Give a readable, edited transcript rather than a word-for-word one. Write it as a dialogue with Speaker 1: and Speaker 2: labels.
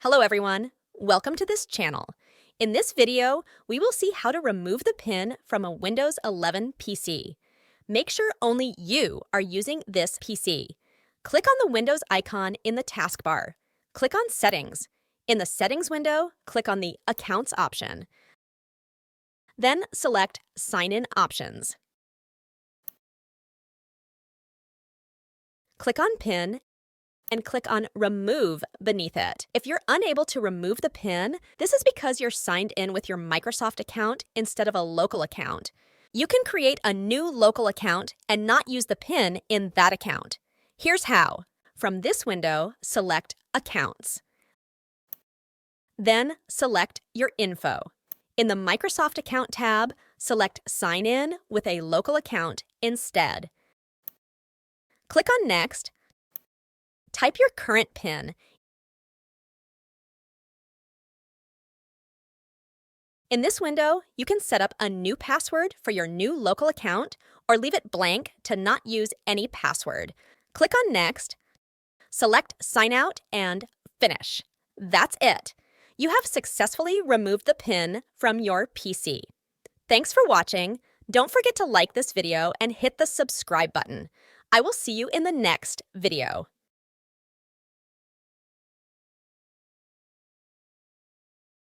Speaker 1: Hello everyone, welcome to this channel. In this video, we will see how to remove the pin from a Windows 11 PC. Make sure only you are using this PC. Click on the Windows icon in the taskbar. Click on Settings. In the Settings window, click on the Accounts option. Then select Sign In Options. Click on Pin and click on Remove beneath it. If you're unable to remove the pin, this is because you're signed in with your Microsoft account instead of a local account. You can create a new local account and not use the pin in that account. Here's how. From this window, select Accounts. Then select your info. In the Microsoft Account tab, select Sign In with a local account instead. Click on Next. Type your current PIN. In this window, you can set up a new password for your new local account or leave it blank to not use any password. Click on Next, select Sign Out and Finish. That's it. You have successfully removed the PIN from your PC. Thanks for watching. Don't forget to like this video and hit the subscribe button. I will see you in the next video.